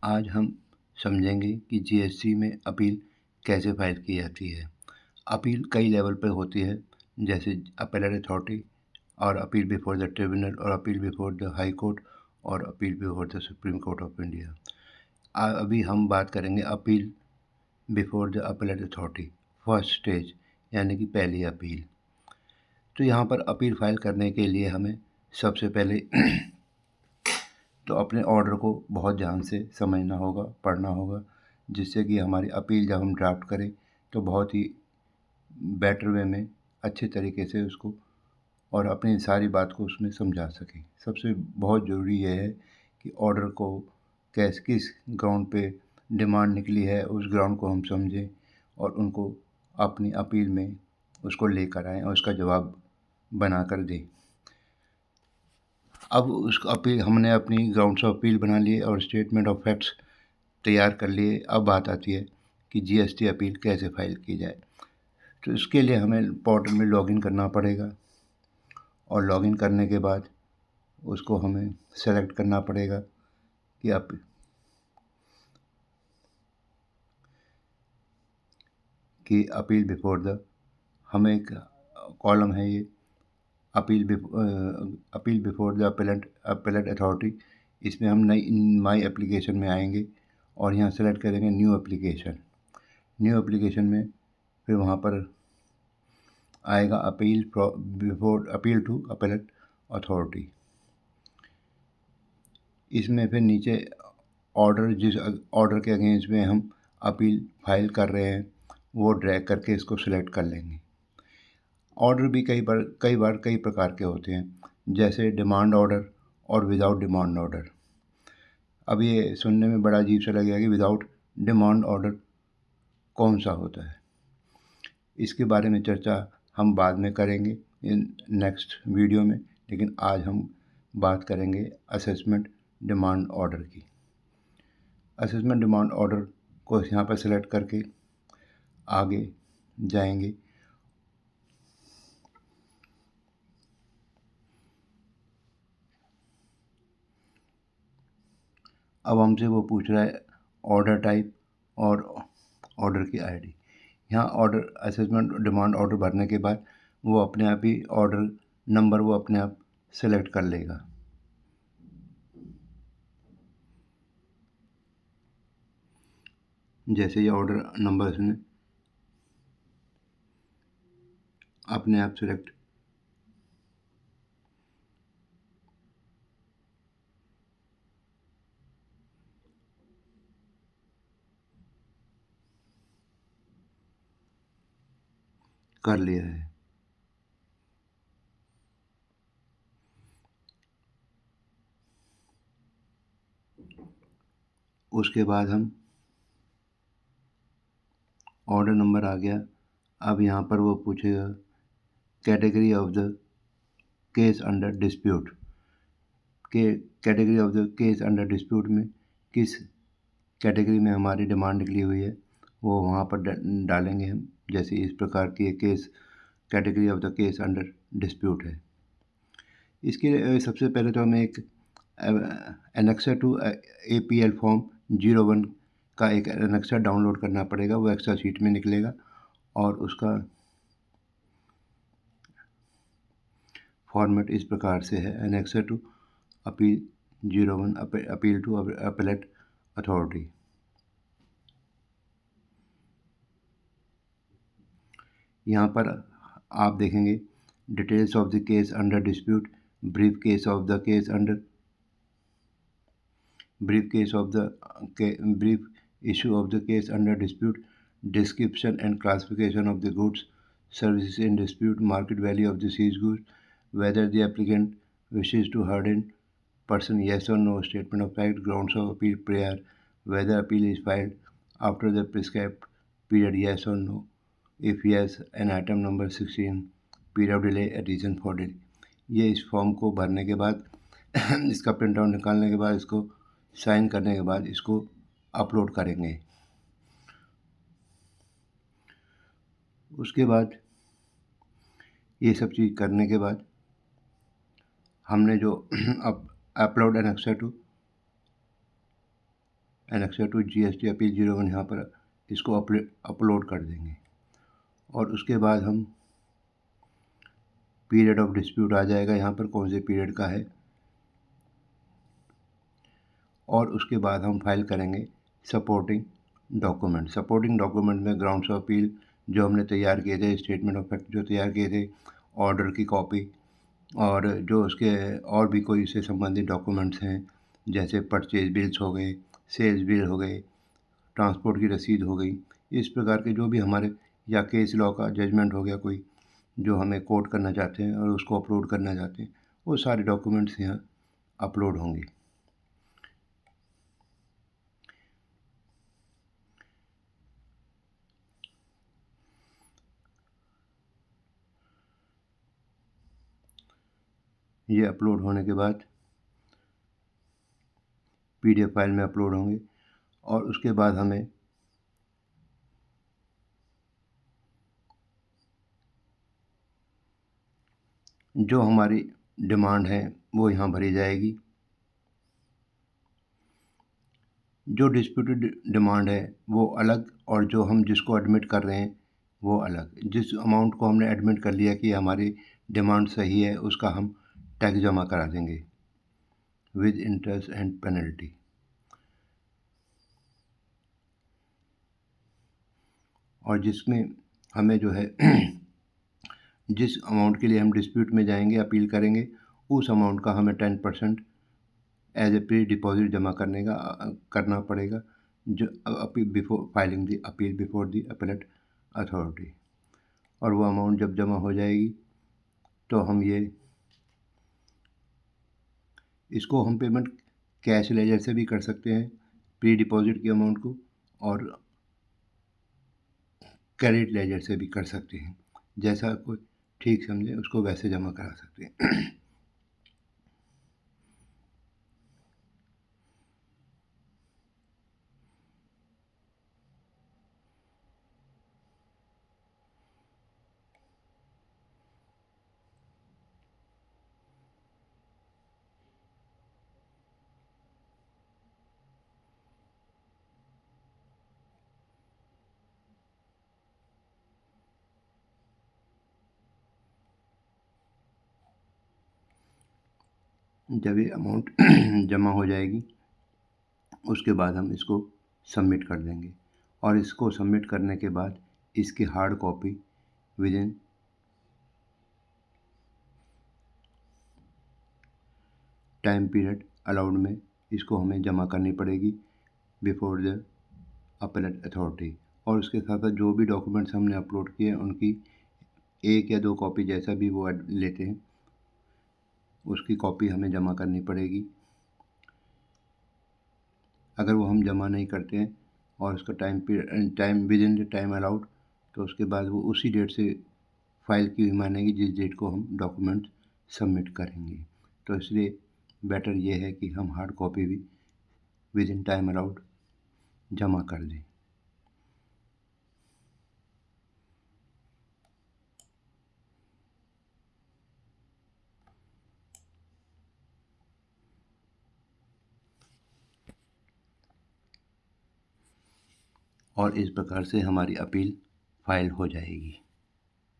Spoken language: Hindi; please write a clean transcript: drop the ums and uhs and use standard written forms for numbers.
आज हम समझेंगे कि जीएसटी में अपील कैसे फाइल की जाती है। अपील कई लेवल पर होती है, जैसे अपेलेट अथॉरिटी और अपील बिफोर द ट्रिब्यूनल और appeal before the high court और appeal before the supreme court of India. अभी हम बात करेंगे appeal before the appellate authority, first stage, यानी कि पहली अपील। तो यहाँ पर अपील फाइल करने के लिए हमें सबसे पहले तो अपने ऑर्डर को बहुत ध्यान से समझना होगा, पढ़ना होगा, जिससे कि हमारी अपील जब हम ड्राफ्ट करें तो बहुत ही बेटर वे में अच्छे तरीके से उसको और अपनी सारी बात को उसमें समझा सकें। सबसे बहुत ज़रूरी यह है कि ऑर्डर को किस ग्राउंड पे डिमांड निकली है, उस ग्राउंड को हम समझें और उनको अपनी अपील में उसको लेकर आएँ और उसका जवाब बना कर दें। अब उस अपील हमने अपनी ग्राउंड्स ऑफ अपील बना लिए और स्टेटमेंट ऑफ फैक्ट्स तैयार कर लिए। अब बात आती है कि जीएसटी अपील कैसे फाइल की जाए। तो इसके लिए हमें पोर्टल में लॉगिन करना पड़ेगा और लॉगिन करने के बाद उसको हमें सेलेक्ट करना पड़ेगा कि अपील बिफोर द, हमें एक कॉलम है ये appeal before the appellate authority. इसमें हम नई माई एप्लीकेशन में आएंगे और यहाँ सेलेक्ट करेंगे न्यू एप्लीकेशन में फिर वहाँ पर आएगा अपील टू अपेलेट अथॉरिटी। इसमें फिर नीचे जिस ऑर्डर के अगेंस्ट में हम अपील फाइल कर रहे हैं वो ड्रैग करके इसको सिलेक्ट कर लेंगे। ऑर्डर भी कई बार कई प्रकार के होते हैं, जैसे डिमांड ऑर्डर और विदाउट डिमांड ऑर्डर। अब ये सुनने में बड़ा अजीब सा लगेगा कि विदाउट डिमांड ऑर्डर कौन सा होता है। इसके बारे में चर्चा हम बाद में करेंगे नेक्स्ट वीडियो में, लेकिन आज हम बात करेंगे असेसमेंट डिमांड ऑर्डर की। असेसमेंट डिमांड ऑर्डर को यहाँ पर सिलेक्ट करके आगे जाएंगे। अब हमसे वो पूछ रहा है ऑर्डर टाइप और ऑर्डर की आईडी। यहाँ ऑर्डर असेसमेंट डिमांड ऑर्डर भरने के बाद वो अपने आप ही ऑर्डर नंबर वो अपने आप सेलेक्ट कर लेगा। जैसे ये ऑर्डर नंबर इसने अपने आप सेलेक्ट कर लिया है। उसके बाद हम ऑर्डर नंबर आ गया। अब यहाँ पर वो पूछेगा category of the case under dispute के category of the case under dispute में किस कैटेगरी में हमारी डिमांड निकली हुई है वो वहाँ पर डालेंगे हम। जैसे इस प्रकार की case category of the case under dispute है। इसके लिए सबसे पहले तो हमें एक एनेक्सर टू APL फॉर्म 01 का एक एनेक्सर डाउनलोड करना पड़ेगा। वो एक्स्ट्रा शीट में निकलेगा और उसका फॉर्मेट इस प्रकार से है, annexure two appeal 01 appeal to appellate authority. यहाँ पर आप देखेंगे details of the case under dispute, brief case of the case under brief issue of the case under dispute, description and classification of the goods, services in dispute, market value of the seized goods, whether the applicant wishes to harden person, yes or no, statement of fact, grounds of appeal prior, whether appeal is filed after the prescribed period, yes or no, if yes, and item number 16, period of delay, a reason for delay। ये इस फॉर्म को भरने के बाद इसका प्रिंट आउट निकालने के बाद इसको साइन करने के बाद इसको अपलोड करेंगे। उसके बाद ये सब चीज़ करने के बाद हमने जो upload annexure to annexure to GST appeal 01 यहाँ पर इसको अपलोड कर देंगे। और उसके बाद हम पीरियड ऑफ डिस्प्यूट आ जाएगा यहाँ पर, कौन से पीरियड का है। और उसके बाद हम फाइल करेंगे सपोर्टिंग डॉक्यूमेंट। सपोर्टिंग डॉक्यूमेंट में ग्राउंड्स ऑफ अपील जो हमने तैयार किए थे, स्टेटमेंट ऑफ फैक्ट जो तैयार किए थे, ऑर्डर की कॉपी, और जो उसके और भी कोई इससे संबंधित डॉक्यूमेंट्स हैं, जैसे परचेज बिल्स हो गए, सेल्स बिल हो गए, ट्रांसपोर्ट की रसीद हो गई, इस प्रकार के जो भी हमारे, या केस लॉ का जजमेंट हो गया कोई जो हमें कोर्ट करना चाहते हैं और उसको अपलोड करना चाहते हैं, वो सारे डॉक्यूमेंट्स यहाँ अपलोड होंगे। ये अपलोड होने के बाद PDF फाइल में अपलोड होंगे। और उसके बाद हमें जो हमारी डिमांड है वो यहाँ भरी जाएगी। जो डिस्प्यूटेड डिमांड है वो अलग, और जो हम जिसको एडमिट कर रहे हैं वो अलग। जिस अमाउंट को हमने एडमिट कर लिया कि हमारी डिमांड सही है, उसका हम टैक्स जमा करा देंगे विद इंटरेस्ट एंड पेनल्टी। और जिसमें हमें जो है जिस अमाउंट के लिए हम डिस्प्यूट में जाएंगे, अपील करेंगे, उस अमाउंट का हमें 10% एज ए प्री डिपॉजिट जमा करना पड़ेगा, जो appeal before filing the appeal before the appellate authority. और वो अमाउंट जब जमा हो जाएगी तो हम इसको हम पेमेंट कैश लेजर से भी कर सकते हैं, प्री डिपॉजिट की अमाउंट को, और क्रेडिट लेजर से भी कर सकते हैं। जैसा कोई ठीक समझे उसको वैसे जमा करा सकते हैं। जब ये अमाउंट जमा हो जाएगी उसके बाद हम इसको सबमिट कर देंगे। और इसको सबमिट करने के बाद इसकी hard copy within time period allowed में इसको हमें जमा करनी पड़ेगी बिफोर द अपीलेट अथॉरिटी। और उसके साथ साथ जो भी डॉक्यूमेंट्स हमने अपलोड किए उनकी 1 या 2 कॉपी, जैसा भी वो लेते हैं, उसकी कॉपी हमें जमा करनी पड़ेगी। अगर वो हम जमा नहीं करते हैं और उसका time within the time allowed, तो उसके बाद वो उसी डेट से फाइल की हुई मानेगी जिस डेट को हम डॉक्यूमेंट सबमिट करेंगे। तो इसलिए बेटर ये है कि हम हार्ड कॉपी भी विदिन टाइम अलाउड जमा कर दें। और इस प्रकार से हमारी अपील फाइल हो जाएगी।